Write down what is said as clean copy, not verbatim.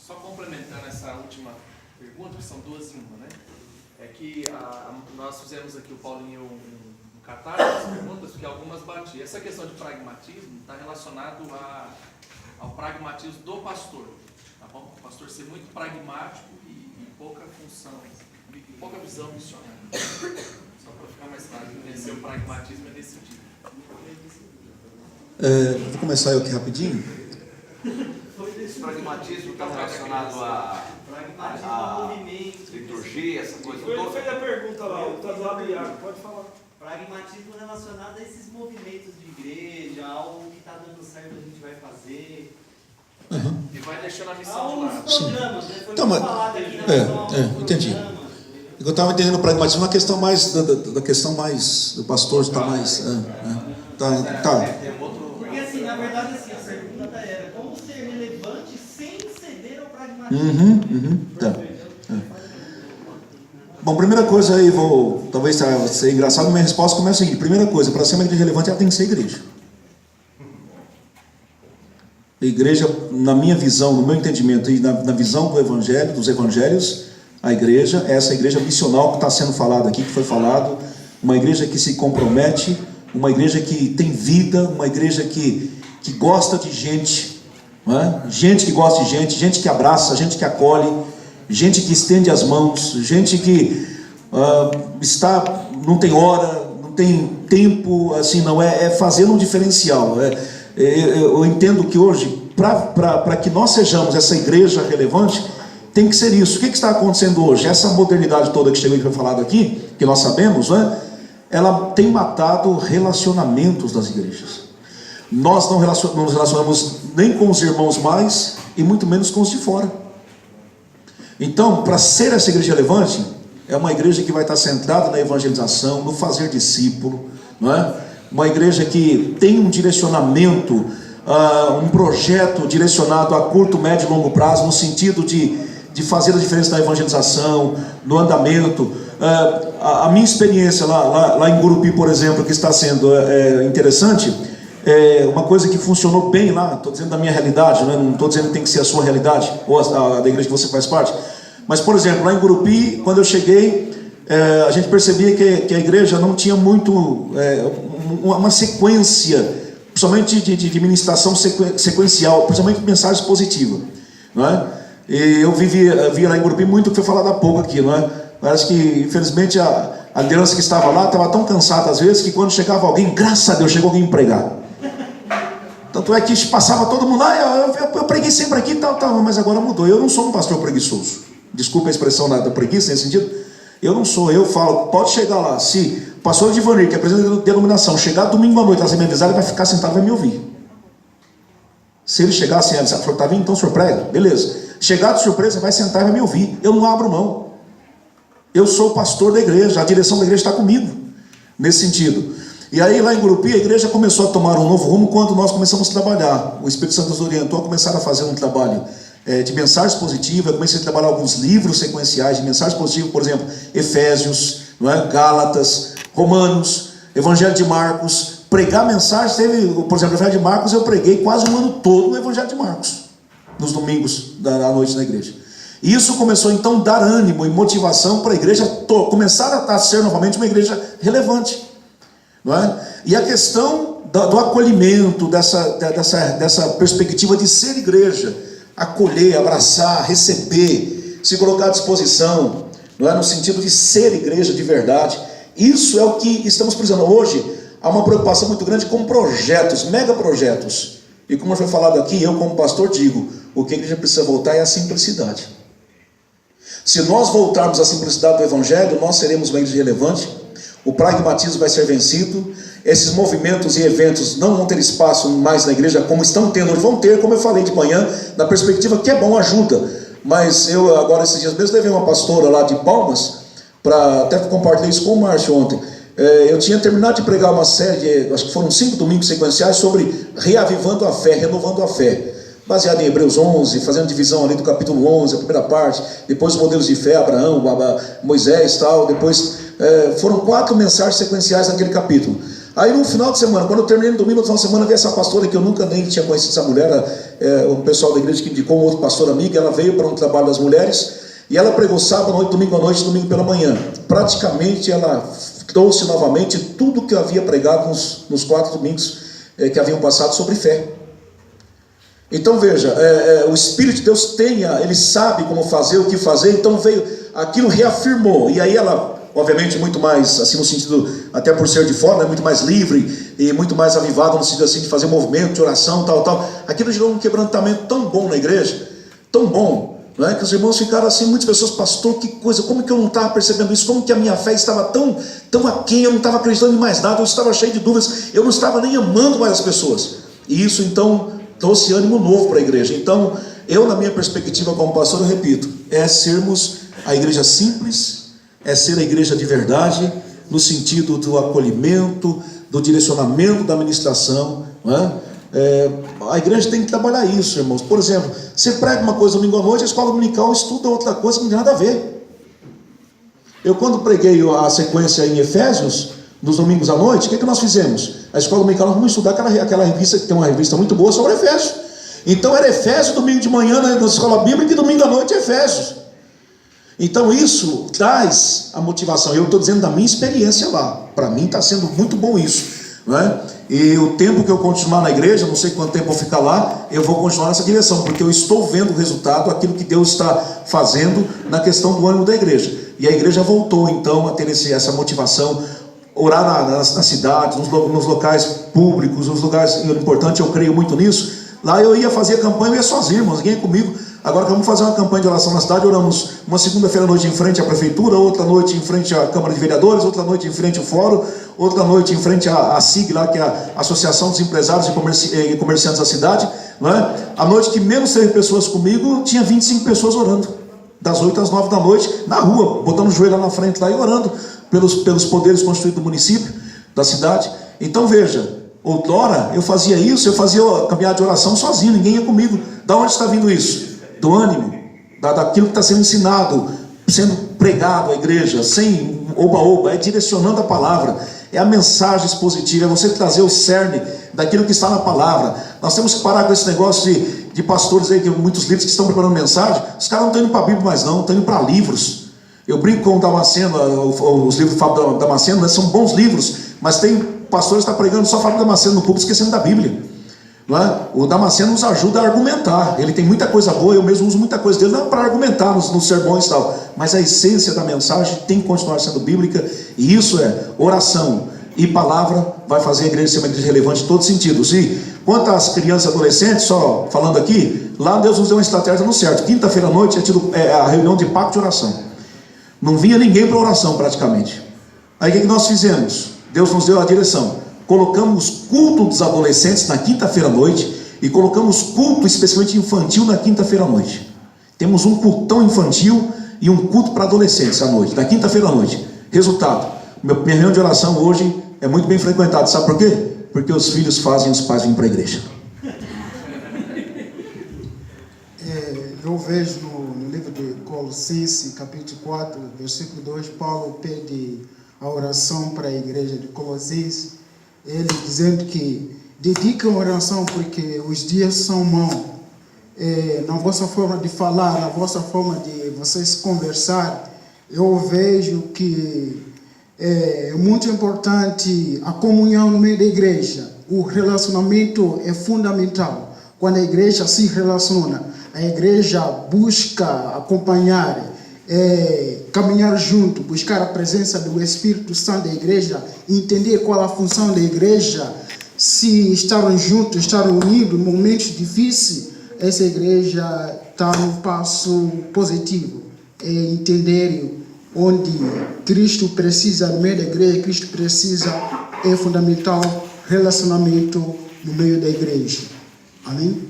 Só complementando essa última pergunta, que são duas em uma, né? É que nós fizemos aqui, o Paulinho, um catálogo das perguntas, porque algumas batiam. Essa questão de pragmatismo está relacionado ao pragmatismo do pastor, tá bom? O pastor ser muito pragmático e pouca função, e pouca visão missionária. Só para ficar mais claro, que o pragmatismo é desse tipo. Vou começar eu aqui rapidinho. Esse pragmatismo está relacionado a liturgia, essa coisa toda. Ele fez a pergunta lá, está do lado do Iago, pode falar. Pragmatismo relacionado a esses movimentos de igreja, algo que está dando certo a gente vai fazer. Uhum. E vai deixando a missão de lado. Programas, né? Foi Então, falado aqui na relação entendi. Eu estava entendendo o pragmatismo na questão mais da questão mais do pastor está mais tá. Porque assim, na verdade assim, a pergunta era como ser relevante sem ceder ao pragmatismo. Tá. Bom, primeira coisa aí, talvez seja engraçado, mas minha resposta começa assim. Primeira coisa, para ser uma igreja relevante, ela tem que ser igreja. A igreja, na minha visão, no meu entendimento e na visão do evangelho, dos evangelhos, a igreja, essa igreja missional que está sendo falada aqui, que foi falado, uma igreja que se compromete, uma igreja que tem vida, uma igreja que gosta de gente, não é? Gente que gosta de gente que abraça, gente que acolhe, gente que estende as mãos, gente que não tem hora, não tem tempo, assim, não é fazendo um diferencial. Eu entendo que hoje, para que nós sejamos essa igreja relevante, tem que ser isso. O que está acontecendo hoje? Essa modernidade toda que chegou e foi falado aqui, que nós sabemos, né? Ela tem matado relacionamentos das igrejas. Nós não nos relacionamos nem com os irmãos mais, e muito menos com os de fora. Então, para ser essa igreja relevante, é uma igreja que vai estar centrada na evangelização, no fazer discípulo, não é? Uma igreja que tem um direcionamento, um projeto direcionado a curto, médio e longo prazo, no sentido de fazer a diferença na evangelização, no andamento. A minha experiência lá em Gurupi, por exemplo, que está sendo interessante, uma coisa que funcionou bem lá, estou dizendo da minha realidade, né? Não estou dizendo que tem que ser a sua realidade, ou a da igreja que você faz parte, mas, por exemplo, lá em Gurupi, quando eu cheguei, a gente percebia que a igreja não tinha muito, uma sequência, principalmente de ministração sequencial, principalmente mensagens positivas, não é? E eu via lá em Gurupi muito o que foi falado há pouco aqui, não é? Parece que, infelizmente, a liderança que estava lá estava tão cansada às vezes que quando chegava alguém, graças a Deus, chegou alguém pregar. Tanto é que passava todo mundo lá, eu preguei sempre aqui, tal, mas agora mudou. Eu não sou um pastor preguiçoso. Desculpa a expressão da preguiça nesse sentido. Eu não sou, eu falo, pode chegar lá. Se o pastor Divanir, que é presidente da denominação, chegar domingo à noite, trazer me avisar, ele vai ficar sentado e vai me ouvir. Se ele chegar assim, avisar, tá vindo, então surpresa, beleza. Chegar de surpresa, vai sentar e vai me ouvir. Eu não abro mão. Eu sou o pastor da igreja, a direção da igreja está comigo, nesse sentido. E aí lá em Gurupi, a igreja começou a tomar um novo rumo quando nós começamos a trabalhar. O Espírito Santo nos orientou a começar a fazer um trabalho de mensagens positivas. Eu comecei a trabalhar alguns livros sequenciais de mensagens positivas, por exemplo, Efésios, não é? Gálatas, Romanos, Evangelho de Marcos. Pregar mensagens, por exemplo, o Evangelho de Marcos, eu preguei quase um ano todo no Evangelho de Marcos, nos domingos da noite na igreja. E isso começou então a dar ânimo e motivação para a igreja começar a ser novamente uma igreja relevante, não é? E a questão do acolhimento, dessa perspectiva de ser igreja, acolher, abraçar, receber, se colocar à disposição, não é? No sentido de ser igreja de verdade. Isso é o que estamos precisando hoje. Há uma preocupação muito grande com projetos, mega projetos. E como foi falado aqui, eu como pastor digo, o que a igreja precisa voltar é a simplicidade. Se nós voltarmos à simplicidade do evangelho, nós seremos uma igreja relevante, o pragmatismo vai ser vencido, esses movimentos e eventos não vão ter espaço mais na igreja como estão tendo, vão ter, como eu falei de manhã, na perspectiva que é bom, ajuda. Mas eu agora esses dias mesmo levei uma pastora lá de Palmas, até compartilhei isso com o Márcio ontem. Eu tinha terminado de pregar uma série, acho que foram 5 domingos sequenciais, sobre reavivando a fé, renovando a fé, baseado em Hebreus 11, fazendo divisão ali do capítulo 11, a primeira parte, depois os modelos de fé, Abraão, Moisés, tal, depois foram 4 mensagens sequenciais naquele capítulo. Aí no final de semana, quando eu terminei no domingo, no final de semana, veio essa pastora que eu nunca nem tinha conhecido essa mulher, o pessoal da igreja que indicou um outro pastor amigo, ela veio para um trabalho das mulheres, e ela pregou sábado à noite, domingo à noite, domingo pela manhã. Praticamente ela trouxe novamente tudo que eu havia pregado nos 4 domingos que haviam passado sobre fé. Então veja, o Espírito de Deus ele sabe como fazer, o que fazer, então veio, aquilo reafirmou, e aí ela, obviamente, muito mais, assim, no sentido, até por ser de fora, né, muito mais livre e muito mais avivada no sentido assim de fazer movimento, de oração, tal. Aquilo gerou um quebrantamento tão bom na igreja, tão bom, não é? Que os irmãos ficaram assim, muitas pessoas, pastor, que coisa, como que eu não estava percebendo isso? Como que a minha fé estava tão aquém, eu não estava acreditando em mais nada, eu estava cheio de dúvidas, eu não estava nem amando mais as pessoas. E isso então trouxe ânimo novo para a igreja. Então, eu, na minha perspectiva como pastor, eu repito, sermos a igreja simples, ser a igreja de verdade, no sentido do acolhimento, do direcionamento da administração, não é? A igreja tem que trabalhar isso, irmãos. Por exemplo, você prega uma coisa domingo à noite, a escola dominical estuda outra coisa que não tem nada a ver. Eu, quando preguei a sequência em Efésios, nos domingos à noite, o que nós fizemos? A escola dominical, nós vamos estudar aquela revista, que tem uma revista muito boa sobre Efésios. Então era Efésios domingo de manhã na escola bíblica, e domingo à noite Efésios. Então isso traz a motivação. Eu estou dizendo da minha experiência lá. Para mim está sendo muito bom isso, não é? E o tempo que eu continuar na igreja, não sei quanto tempo eu ficar lá, eu vou continuar nessa direção, porque eu estou vendo o resultado, aquilo que Deus está fazendo na questão do ânimo da igreja. E a igreja voltou então a ter essa motivação, orar na cidade, nos locais públicos, nos lugares importantes, eu creio muito nisso. Lá eu ia fazer a campanha, eu ia sozinho, irmãos, ninguém ia comigo. Agora que vamos fazer uma campanha de oração na cidade, oramos uma segunda-feira à noite em frente à prefeitura, outra noite em frente à Câmara de Vereadores, outra noite em frente ao Fórum, outra noite em frente à SIG, lá, que é a Associação dos Empresários e Comerciantes da cidade, não é? A noite que menos teve pessoas comigo, tinha 25 pessoas orando, das 8 às 9 da noite, na rua, botando o joelho lá na frente lá e orando pelos poderes constituídos do município, da cidade. Então veja, outrora eu fazia isso, eu fazia caminhada de oração sozinho, ninguém ia comigo. Da onde está vindo isso? Do ânimo, daquilo que está sendo ensinado, sendo pregado à igreja, sem oba-oba, direcionando a palavra, a mensagem expositiva, é você trazer o cerne daquilo que está na palavra. Nós temos que parar com esse negócio de pastores aí, que muitos líderes que estão preparando mensagem, os caras não estão indo para a Bíblia mais não, estão indo para livros. Eu brinco com o Damasceno, os livros do Fábio Damasceno, né, são bons livros, mas tem pastores que estão pregando só Fábio Damasceno no público, esquecendo da Bíblia. Não é? O Damasceno nos ajuda a argumentar, ele tem muita coisa boa, eu mesmo uso muita coisa dele, não para argumentar nos sermões e tal, mas a essência da mensagem tem que continuar sendo bíblica, e isso é oração e palavra, vai fazer a igreja ser uma igreja relevante em todos os sentidos. E quanto às crianças e adolescentes, só falando aqui, lá Deus nos deu uma estratégia no certo. Quinta-feira à noite é a reunião de pacto de oração, não vinha ninguém para oração praticamente. Aí o que nós fizemos? Deus nos deu a direção. Colocamos culto dos adolescentes na quinta-feira à noite e colocamos culto especialmente infantil na quinta-feira à noite. Temos um cultão infantil e um culto para adolescentes à noite, na quinta-feira à noite. Resultado, minha reunião de oração hoje é muito bem frequentada. Sabe por quê? Porque os filhos fazem os pais virem para a igreja. Eu vejo no livro de Colossenses, capítulo 4, versículo 2, Paulo pede a oração para a igreja de Colossenses, ele dizendo que dediquem a oração porque os dias são maus. Na vossa forma de falar, na vossa forma de vocês conversar, eu vejo que é muito importante a comunhão no meio da igreja. O relacionamento é fundamental. Quando a igreja se relaciona, a igreja busca acompanhar, caminhar junto, buscar a presença do Espírito Santo da igreja, entender qual a função da igreja, se estarem juntos, estarem unidos em momentos difíceis, essa igreja está no passo positivo, entender onde Cristo precisa, no meio da igreja, Cristo precisa, é fundamental relacionamento no meio da igreja. Amém?